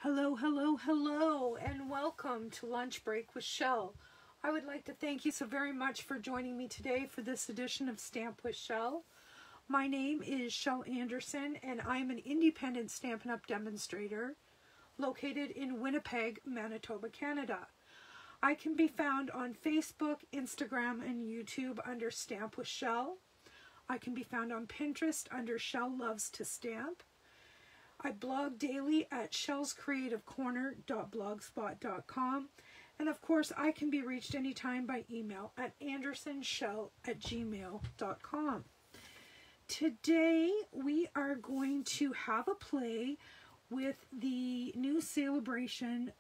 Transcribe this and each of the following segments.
Hello, hello, hello, and welcome to Lunch Break with Shel. I would like to thank you so very much for joining me today for this edition of Stamp with Shel. My name is Shel Anderson, and I'm an independent Stampin' Up! Demonstrator located in Winnipeg, Manitoba, Canada. I can be found on Facebook, Instagram, and YouTube under Stamp with Shel. I can be found on Pinterest under Shel Loves to Stamp. I blog daily at shelscreativecorner.blogspot.com, and of course I can be reached anytime by email at andersonshel@gmail.com. Today we are going to have a play with the new Celebration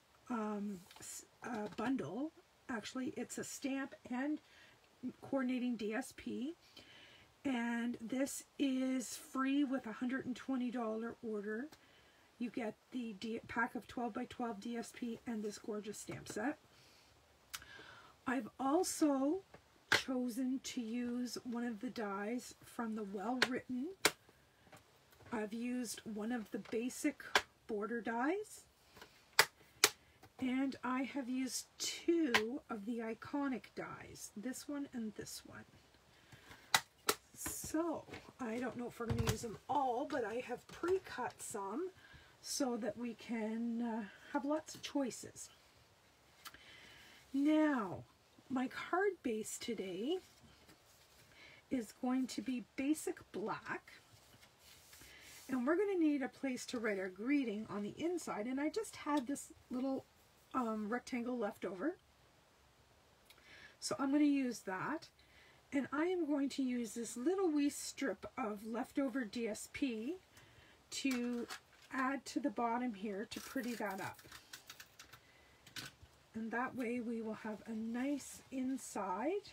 bundle. Actually, it's a stamp and coordinating DSP. And this is free with a $120 order. You get the pack of 12 by 12 DSP and this gorgeous stamp set. I've also chosen to use one of the dies from the Well Written. I've used one of the basic border dies. And I have used two of the iconic dies, this one and this one. So, I don't know if we're going to use them all, but I have pre-cut some so that we can have lots of choices. Now, my card base today is going to be basic black, and we're going to need a place to write our greeting on the inside, and I just had this little rectangle left over, so I'm going to use that. And I am going to use this little wee strip of leftover DSP to add to the bottom here to pretty that up. And that way we will have a nice inside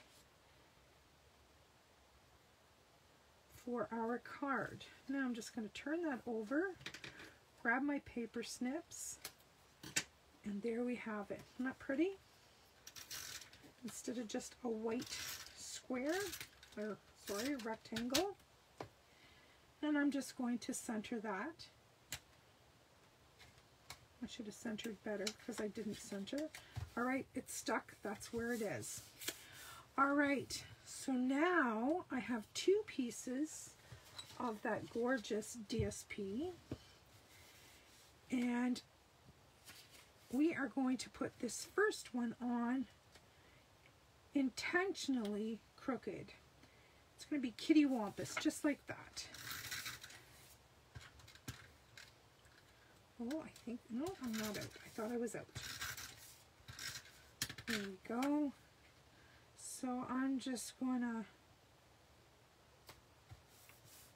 for our card. Now I'm just going to turn that over, grab my paper snips, and there we have it. Isn't that pretty? Instead of just a white rectangle. And I'm just going to center that. I should have centered better because I didn't center. Alright, it's stuck. That's where it is. Alright, so now I have two pieces of that gorgeous DSP. And we are going to put this first one on intentionally crooked. It's going to be kitty wampus, just like that. Oh, I think, no, I'm not out. I thought I was out. There we go. So I'm just going to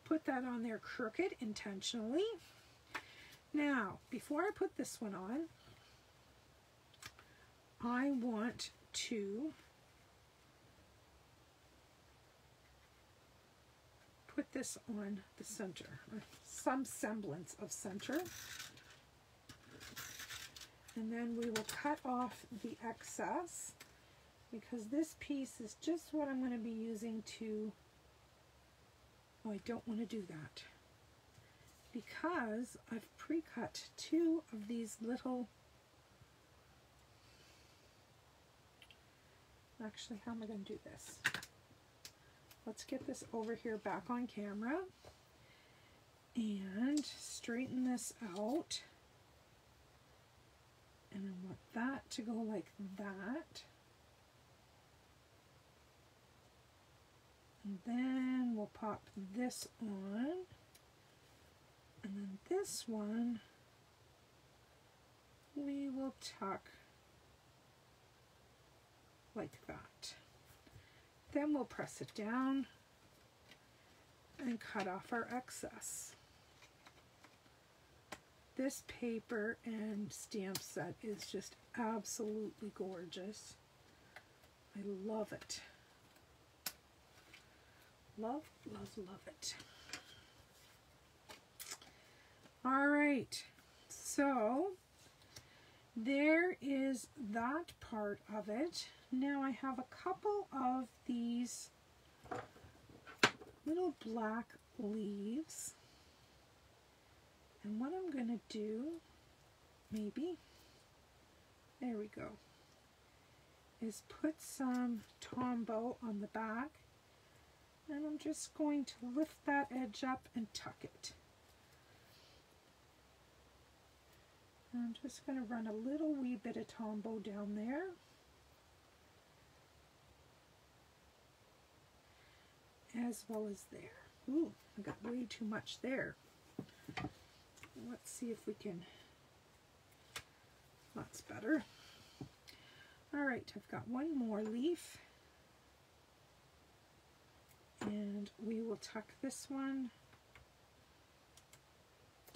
put that on there crooked intentionally. Now, before I put this one on, I want to put this on the center, or some semblance of center, and then we will cut off the excess because this piece is just what I'm going to be using to, oh, I don't want to do that because I've pre-cut two of these little, actually, how am I going to do this? Let's get this over here back on camera and straighten this out. And I want that to go like that. And then we'll pop this on. And then this one we will tuck like that. Then we'll press it down and cut off our excess. This paper and stamp set is just absolutely gorgeous. I love it. Love, love, love it. All right, so there is that part of it. Now I have a couple of these little black leaves, and what I'm going to do maybe, there we go, is put some Tombow on the back, and I'm just going to lift that edge up and tuck it. I'm just going to run a little wee bit of Tombow down there. As well as there. Ooh, I got way too much there. Let's see if we can, that's better. All right, I've got one more leaf. And we will tuck this one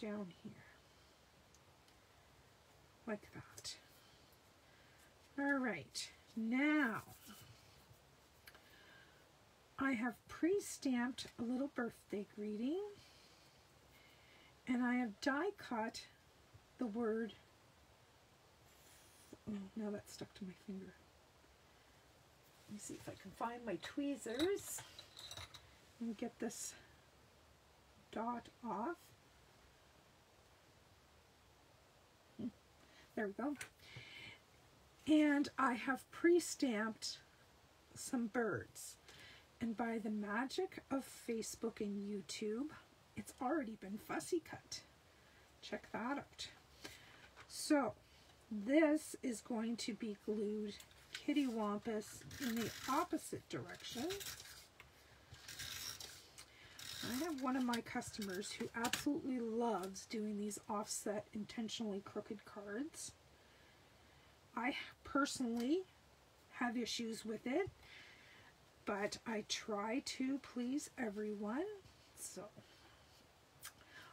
down here. Like that. All right, now I have pre-stamped a little birthday greeting, and I have die cut the word, oh, now that's stuck to my finger. Let me see if I can find my tweezers and get this dot off. There we go. And I have pre-stamped some birds. And by the magic of Facebook and YouTube, it's already been fussy cut. Check that out. So this is going to be glued kitty wampus in the opposite direction. I have one of my customers who absolutely loves doing these offset intentionally crooked cards. I personally have issues with it, but I try to please everyone. So,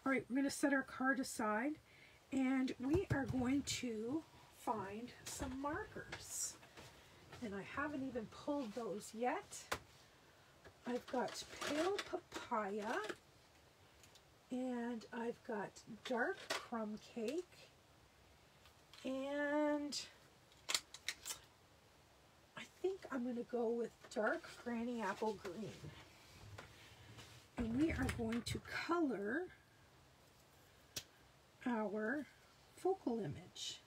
all right, we're going to set our card aside, and we are going to find some markers. And I haven't even pulled those yet. I've got pale papaya, and I've got dark crumb cake, and I think I'm going to go with dark granny apple green. And we are going to color our focal image.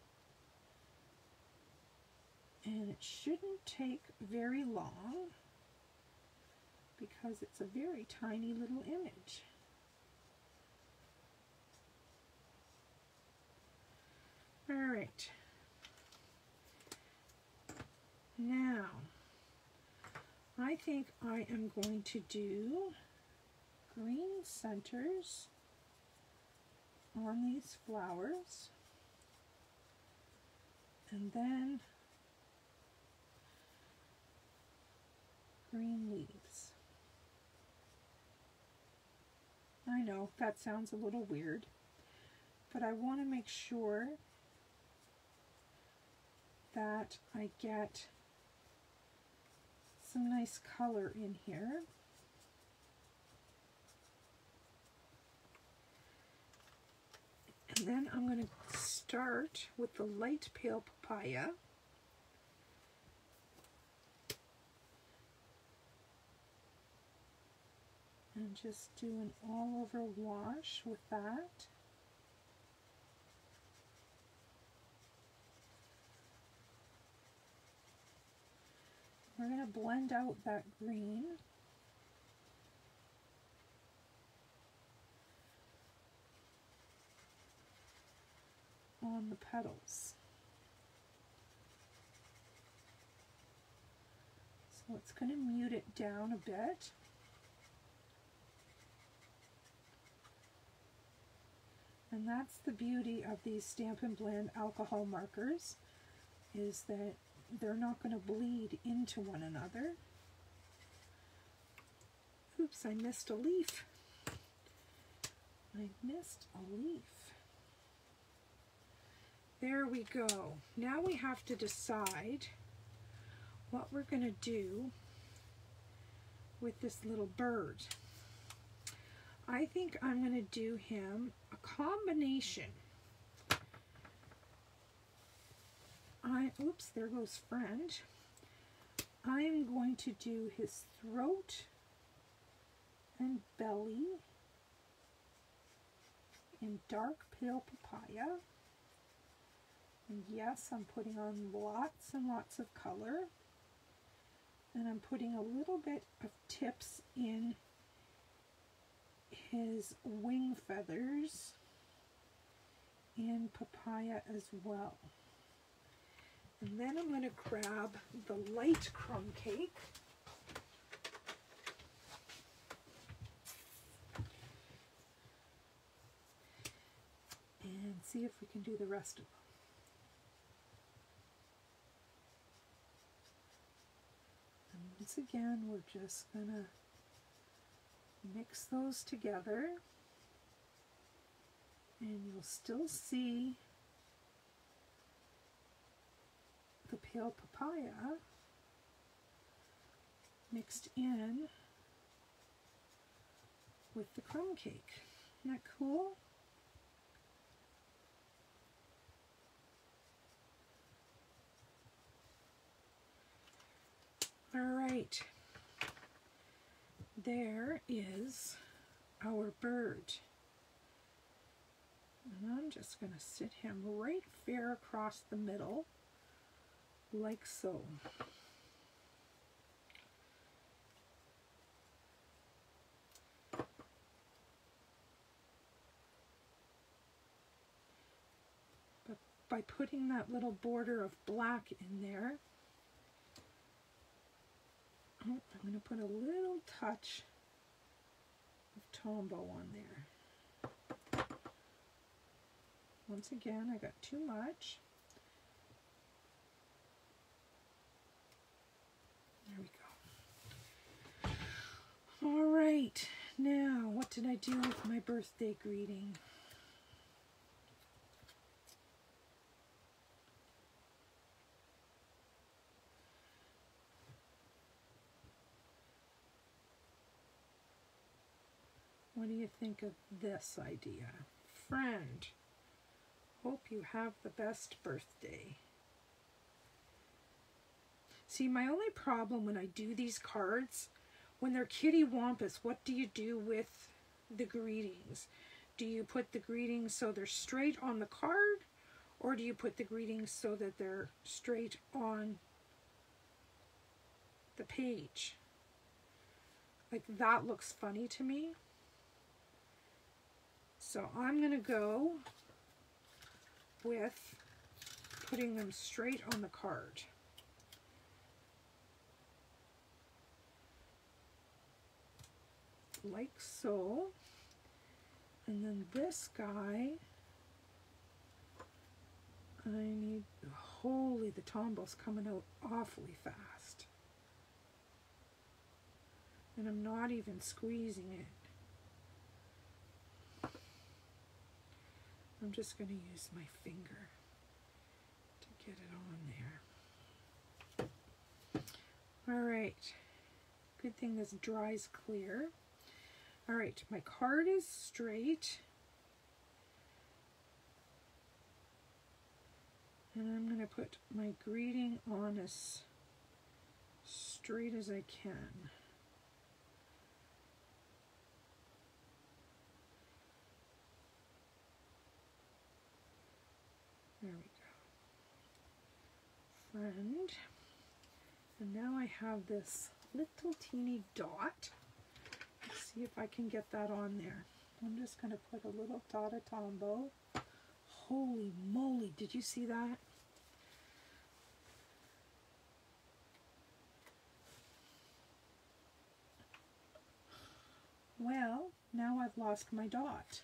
And it shouldn't take very long, because it's a very tiny little image. All right. Now, I think I am going to do green centers on these flowers, and then green leaves. I know that sounds a little weird, but I want to make sure that I get some nice color in here. And then I'm going to start with the light pale papaya. And just do an all-over wash with that. We're going to blend out that green. On the petals. So it's going to mute it down a bit. And that's the beauty of these Stampin' Blend alcohol markers, is that they're not going to bleed into one another. Oops, I missed a leaf. I missed a leaf. There we go. Now we have to decide what we're going to do with this little bird. I think I'm going to do him a combination. Oops, there goes friend. I'm going to do his throat and belly in dark pale papaya. And yes, I'm putting on lots and lots of color. And I'm putting a little bit of tips in his wing feathers and papaya as well. And then I'm going to grab the light crumb cake. And see if we can do the rest of them. And once again, we're just going to mix those together. And you'll still see the pale papaya mixed in with the crumb cake. Isn't that cool? All right, there is our bird. And I'm just going to sit him right fair across the middle, like so. But by putting that little border of black in there, I'm going to put a little touch of Tombow on there. Once again, I got too much. There we go. All right, now what did I do with my birthday greeting? What do you think of this idea? Friend, hope you have the best birthday. See, my only problem when I do these cards, when they're kitty wampus, what do you do with the greetings? Do you put the greetings so they're straight on the card, or do you put the greetings so that they're straight on the page? Like, that looks funny to me. So I'm going to go with putting them straight on the card. Like so. And then this guy, I need, holy, the Tombow's coming out awfully fast. And I'm not even squeezing it. I'm just going to use my finger to get it on there. All right. Good thing this dries clear. All right, my card is straight. And I'm going to put my greeting on as straight as I can. There we go. Friend. And now I have this little teeny dot. Let's see if I can get that on there. I'm just going to put a little dot of Tombow. Holy moly, did you see that? Well, now I've lost my dot.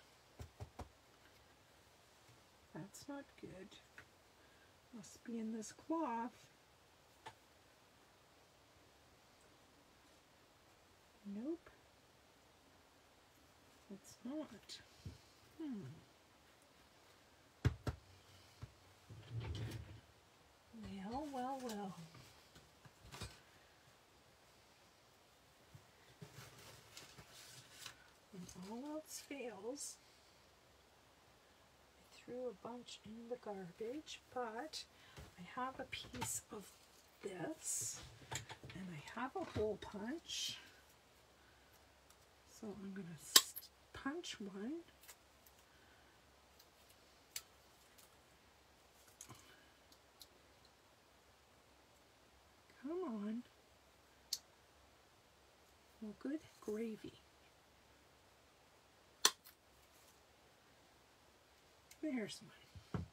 That's not good. Must be in this cloth. Nope. It's not. Well, well, well. When all else fails, threw a bunch in the garbage, but I have a piece of this and I have a hole punch, so I'm going to punch one Good gravy. There's one.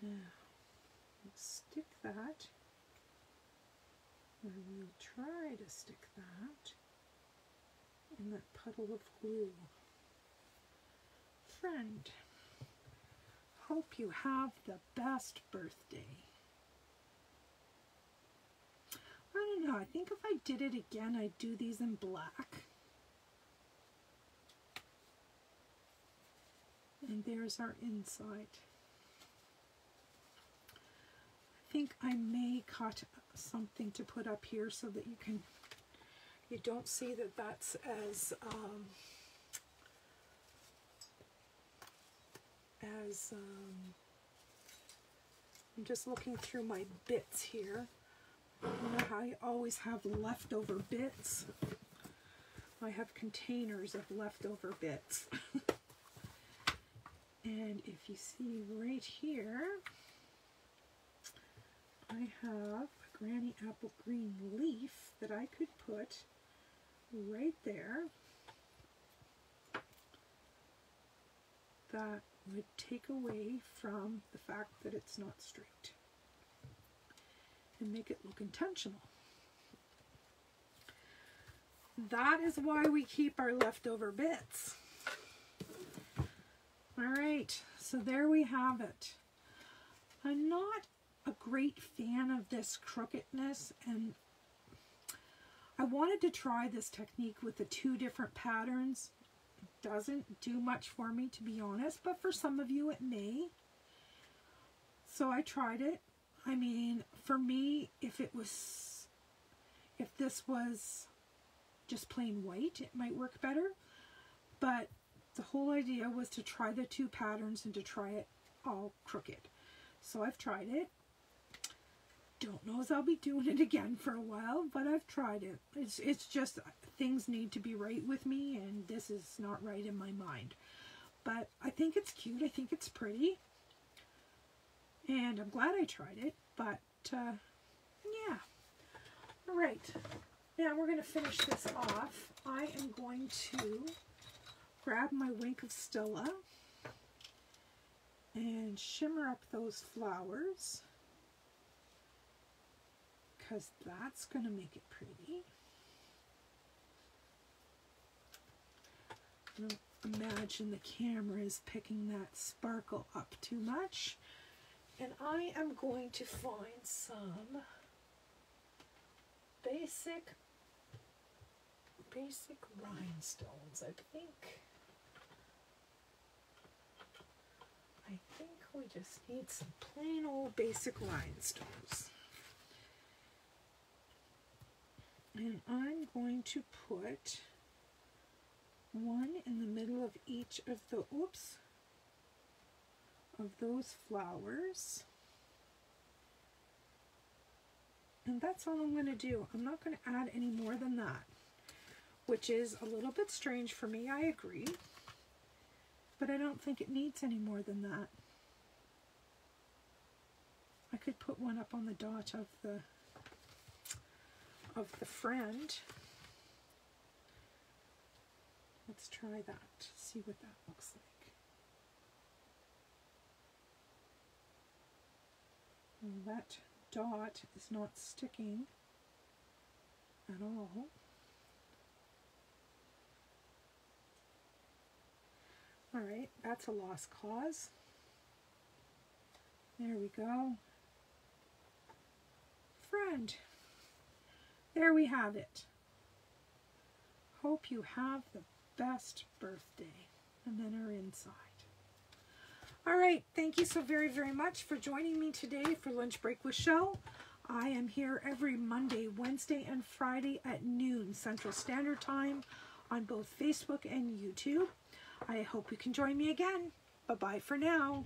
Now, let's stick that, or we'll try to stick that in that puddle of glue. Friend, hope you have the best birthday. I don't know, I think if I did it again, I'd do these in black. And there's our inside. I think I may cut something to put up here so that you don't see that that's as I'm just looking through my bits here. You know how I always have leftover bits? I have containers of leftover bits. And if you see right here, I have a granny apple green leaf that I could put right there. That would take away from the fact that it's not straight and make it look intentional. That is why we keep our leftover bits. All right, so there we have it. I'm not a great fan of this crookedness, and I wanted to try this technique with the 2 different patterns. It doesn't do much for me, to be honest, but for some of you it may. So I tried it. I mean, for me, if this was just plain white, it might work better, but the whole idea was to try the 2 patterns and to try it all crooked. So I've tried it. Don't know as I'll be doing it again for a while, but I've tried it. It's just things need to be right with me, and this is not right in my mind. But I think it's cute. I think it's pretty. And I'm glad I tried it, but yeah. All right. Now we're going to finish this off. I am going to grab my Wink of Stella and shimmer up those flowers, because that's going to make it pretty. Don't imagine the camera is picking that sparkle up too much. And I am going to find some basic rhinestones, I think. I think we just need some plain old basic rhinestones. And I'm going to put one in the middle of each of the, of those flowers. And that's all I'm going to do. I'm not going to add any more than that, which is a little bit strange for me, I agree. But I don't think it needs any more than that. I could put one up on the dot of the friend. Let's try that, see what that looks like. Well, that dot is not sticking at all. All right, that's a lost cause. There we go. Friend, there we have it. Hope you have the best birthday. And then our inside. All right, thank you so very, very much for joining me today for Lunch Break with Shel. I am here every Monday, Wednesday, and Friday at noon Central Standard Time on both Facebook and YouTube. I hope you can join me again. Bye-bye for now.